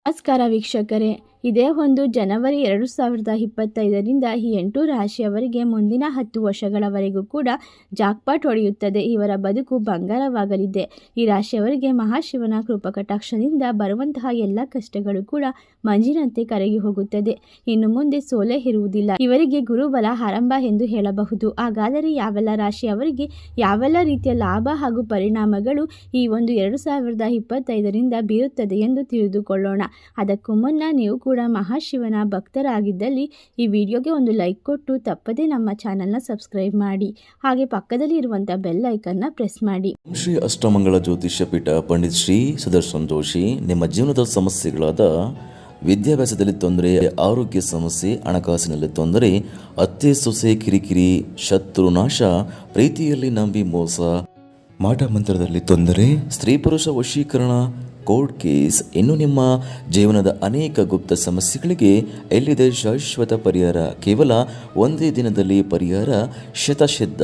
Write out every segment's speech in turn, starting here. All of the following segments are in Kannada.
ನಮಸ್ಕಾರ ವೀಕ್ಷಕರೇ, ಇದೇ ಒಂದು ಜನವರಿ 2025ರಿಂದ ಈ 8 ರಾಶಿಯವರಿಗೆ ಮುಂದಿನ 10 ವರ್ಷಗಳವರೆಗೂ ಕೂಡ ಜಾಕ್ಪಾಟ್ ಹೊಡೆಯುತ್ತದೆ. ಇವರ ಬದುಕು ಬಂಗಾರವಾಗಲಿದೆ. ಈ ರಾಶಿಯವರಿಗೆ ಮಹಾಶಿವನ ಕೃಪಕಟಾಕ್ಷದಿಂದ ಬರುವಂತಹ ಎಲ್ಲ ಕಷ್ಟಗಳು ಕೂಡ ಮಂಜಿನಂತೆ ಕರಗಿ ಹೋಗುತ್ತದೆ. ಇನ್ನು ಮುಂದೆ ಸೋಲೆ ಇರುವುದಿಲ್ಲ. ಇವರಿಗೆ ಗುರುಬಲ ಆರಂಭ ಎಂದು ಹೇಳಬಹುದು. ಹಾಗಾದರೆ ಯಾವೆಲ್ಲ ರಾಶಿಯವರಿಗೆ ಯಾವೆಲ್ಲ ರೀತಿಯ ಲಾಭ ಹಾಗೂ ಪರಿಣಾಮಗಳು ಈ ಒಂದು 2025ರಿಂದ ಬೀರುತ್ತದೆ ಎಂದು ತಿಳಿದುಕೊಳ್ಳೋಣ. ಅದಕ್ಕೂ ಮುನ್ನ ನೀವು ಕೂಡ ಮಹಾಶಿವನ ಭಕ್ತರಾಗಿದ್ದಲ್ಲಿ ಈ ವಿಡಿಯೋಗೆ ಒಂದು ಲೈಕ್ ಕೊಟ್ಟು ತಪ್ಪದೇ ನಮ್ಮ ಚಾನಲ್ನ ಸಬ್ಸ್ಕ್ರೈಬ್ ಮಾಡಿ. ಹಾಗೆ ಪಕ್ಕದಲ್ಲಿ ಇರುವಂತಹ ಬೆಲ್ ಐಕನ್ನ ಪ್ರೆಸ್ ಮಾಡಿ. ಶ್ರೀ ಅಷ್ಟಮಂಗಲ ಜ್ಯೋತಿಷ್ಯ ಪೀಠ ಪಂಡಿತ್ ಶ್ರೀ ಸುದರ್ಶನ್ ಜೋಶಿ ನಿಮ್ಮ ಜೀವನದ ಸಮಸ್ಯೆಗಳಾದ ವಿದ್ಯಾಭ್ಯಾಸದಲ್ಲಿ ತೊಂದರೆ, ಆರೋಗ್ಯ ಸಮಸ್ಯೆ, ಹಣಕಾಸಿನಲ್ಲಿ ತೊಂದರೆ, ಅತ್ತೆ ಸೊಸೆ ಕಿರಿಕಿರಿ, ಶತ್ರು ನಾಶ, ಪ್ರೀತಿಯಲ್ಲಿ ನಂಬಿ ಮೋಸ, ಮಾಟ ಮಂತ್ರದಲ್ಲಿ ತೊಂದರೆ, ಸ್ತ್ರೀ ಪುರುಷ ವಶೀಕರಣ, ಕೋರ್ಟ್ ಕೇಸ್, ಇನ್ನು ನಿಮ್ಮ ಜೀವನದ ಅನೇಕ ಗುಪ್ತ ಸಮಸ್ಯೆಗಳಿಗೆ ಎಲ್ಲಿದೆ ಶಾಶ್ವತ ಪರಿಹಾರ? ಕೇವಲ ಒಂದೇ ದಿನದಲ್ಲಿ ಪರಿಹಾರ ಶತಸಿದ್ಧ.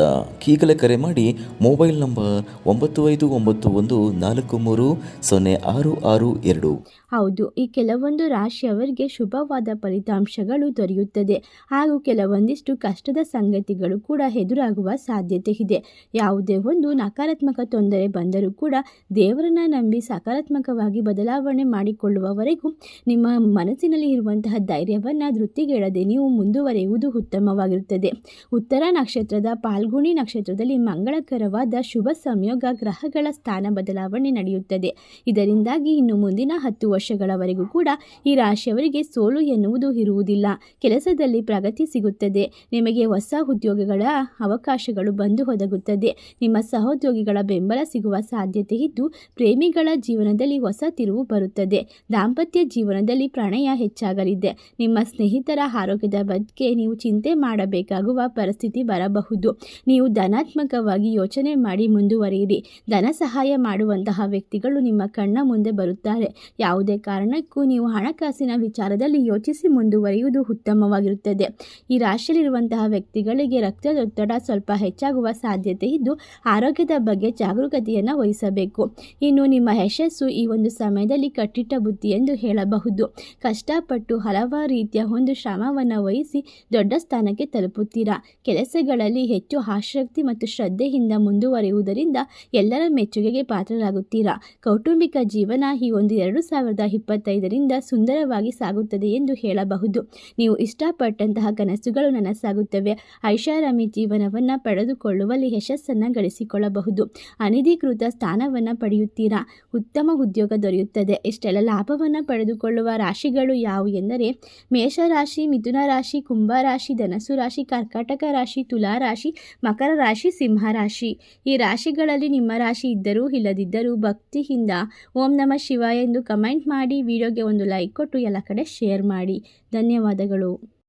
ಈಗಲೇ ಕರೆ ಮಾಡಿ. Mobile number 9514300662. ಹೌದು, ಈ ಕೆಲವೊಂದು ರಾಶಿಯವರಿಗೆ ಶುಭವಾದ ಫಲಿತಾಂಶಗಳು ದೊರೆಯುತ್ತದೆ ಹಾಗೂ ಕೆಲವೊಂದಿಷ್ಟು ಕಷ್ಟದ ಸಂಗತಿಗಳು ಕೂಡ ಎದುರಾಗುವ ಸಾಧ್ಯತೆ ಇದೆ. ಯಾವುದೇ ಒಂದು ನಕಾರಾತ್ಮಕ ತೊಂದರೆ ಬಂದರೂ ಕೂಡ ದೇವರನ್ನ ನಂಬಿ ಸಕಾರಾತ್ಮಕವಾಗಿ ಬದಲಾವಣೆ ಮಾಡಿಕೊಳ್ಳುವವರೆಗೂ ನಿಮ್ಮ ಮನಸ್ಸಿನಲ್ಲಿ ಇರುವಂತಹ ಧೈರ್ಯವನ್ನು ಧೃತಿಗೆಡದೆ ನೀವು ಮುಂದುವರಿಯುವುದು ಉತ್ತಮವಾಗಿರುತ್ತದೆ. ಉತ್ತರ ನಕ್ಷತ್ರದ ಪಾಲ್ಗುಣಿ ನಕ್ಷತ್ರದಲ್ಲಿ ಮಂಗಳಕರವಾದ ಶುಭ ಸಂಯೋಗ ಗ್ರಹಗಳ ಸ್ಥಾನ ಬದಲಾವಣೆ ನಡೆಯುತ್ತದೆ. ಇದರಿಂದಾಗಿ ಇನ್ನು ಮುಂದಿನ 10 ವರ್ಷಗಳವರೆಗೂ ಕೂಡ ಈ ರಾಶಿಯವರಿಗೆ ಸೋಲು ಎನ್ನುವುದು ಇರುವುದಿಲ್ಲ. ಕೆಲಸದಲ್ಲಿ ಪ್ರಗತಿ ಸಿಗುತ್ತದೆ. ನಿಮಗೆ ಹೊಸ ಉದ್ಯೋಗಗಳ ಅವಕಾಶಗಳು ಬಂದು ಒದಗುತ್ತದೆ. ನಿಮ್ಮ ಸಹೋದ್ಯೋಗಿಗಳ ಬೆಂಬಲ ಸಿಗುವ ಸಾಧ್ಯತೆ ಇದ್ದು ಪ್ರೇಮಿಗಳ ಜೀವನದಲ್ಲಿ ಹೊಸ ತಿರುವು ಬರುತ್ತದೆ. ದಾಂಪತ್ಯ ಜೀವನದಲ್ಲಿ ಪ್ರಣಯ ಹೆಚ್ಚಾಗಲಿದೆ. ನಿಮ್ಮ ಸ್ನೇಹಿತರ ಆರೋಗ್ಯದ ಬಗ್ಗೆ ನೀವು ಚಿಂತೆ ಮಾಡಬೇಕಾಗುವ ಪರಿಸ್ಥಿತಿ ಬರಬಹುದು. ನೀವು ಧನಾತ್ಮಕವಾಗಿ ಯೋಚನೆ ಮಾಡಿ ಮುಂದುವರಿಯಿರಿ. ಧನ ಸಹಾಯ ಮಾಡುವಂತಹ ವ್ಯಕ್ತಿಗಳು ನಿಮ್ಮ ಕಣ್ಣ ಮುಂದೆ ಬರುತ್ತಾರೆ. ಯಾವುದೇ ಕಾರಣಕ್ಕೂ ನೀವು ಹಣಕಾಸಿನ ವಿಚಾರದಲ್ಲಿ ಯೋಚಿಸಿ ಮುಂದುವರಿಯುವುದು ಉತ್ತಮವಾಗಿರುತ್ತದೆ. ಈ ರಾಶಿಯಲ್ಲಿರುವಂತಹ ವ್ಯಕ್ತಿಗಳಿಗೆ ರಕ್ತದೊತ್ತಡ ಸ್ವಲ್ಪ ಹೆಚ್ಚಾಗುವ ಸಾಧ್ಯತೆ ಇದ್ದು ಆರೋಗ್ಯದ ಬಗ್ಗೆ ಜಾಗರೂಕತೆಯನ್ನು ವಹಿಸಬೇಕು. ಇನ್ನು ನಿಮ್ಮ ಯಶಸ್ಸು ಈ ಒಂದು ಸಮಯದಲ್ಲಿ ಕಟ್ಟಿಟ್ಟ ಬುತ್ತಿ ಎಂದು ಹೇಳಬಹುದು. ಕಷ್ಟಪಟ್ಟು ಹಲವಾರು ರೀತಿಯ ಒಂದು ಶ್ರಮವನ್ನು ವಹಿಸಿ ದೊಡ್ಡ ಸ್ಥಾನಕ್ಕೆ ತಲುಪುತ್ತೀರಾ. ಕೆಲಸಗಳಲ್ಲಿ ಹೆಚ್ಚು ಆಸಕ್ತಿ ಮತ್ತು ಶ್ರದ್ಧೆಯಿಂದ ಮುಂದುವರಿಯುವುದರಿಂದ ಎಲ್ಲರ ಮೆಚ್ಚುಗೆಗೆ ಪಾತ್ರರಾಗುತ್ತೀರಾ. ಕೌಟುಂಬಿಕ ಜೀವನ ಈ ಒಂದು 2025ರಿಂದ ಸುಂದರವಾಗಿ ಸಾಗುತ್ತದೆ ಎಂದು ಹೇಳಬಹುದು. ನೀವು ಇಷ್ಟಪಟ್ಟಂತಹ ಕನಸುಗಳು ನನಸಾಗುತ್ತವೆ. ಐಷಾರಾಮಿ ಜೀವನವನ್ನು ಪಡೆದುಕೊಳ್ಳುವಲ್ಲಿ ಯಶಸ್ಸನ್ನು ಗಳಿಸಿಕೊಳ್ಳಬಹುದು. ಅನಧಿಕೃತ ಸ್ಥಾನವನ್ನು ಪಡೆಯುತ್ತೀರಾ. ಉತ್ತಮ ಉದ್ಯೋಗ ದೊರೆಯುತ್ತದೆ. ಇಷ್ಟೆಲ್ಲ ಲಾಭವನ್ನು ಪಡೆದುಕೊಳ್ಳುವ ರಾಶಿಗಳು ಯಾವುವು ಎಂದರೆ ಮೇಷರಾಶಿ, ಮಿಥುನ ರಾಶಿ, ಕುಂಭ ರಾಶಿ, ಧನಸ್ಸು ರಾಶಿ, ಕರ್ಕಾಟಕ ರಾಶಿ, ತುಲಾ ರಾಶಿ, ಮಕರ ರಾಶಿ, ಸಿಂಹ ರಾಶಿ. ಈ ರಾಶಿಗಳಲ್ಲಿ ನಿಮ್ಮ ರಾಶಿ ಇದ್ದರೂ ಇಲ್ಲದಿದ್ದರೂ ಭಕ್ತಿಯಿಂದ ಓಂ ನಮಃ ಶಿವಾಯ ಎಂದು ಕಮೆಂಟ್ ಮಾಡಿ. ವಿಡಿಯೋಗೆ ಒಂದು ಲೈಕ್ ಕೊಟ್ಟು ಎಲ್ಲ ಕಡೆ ಶೇರ್ ಮಾಡಿ. ಧನ್ಯವಾದಗಳು.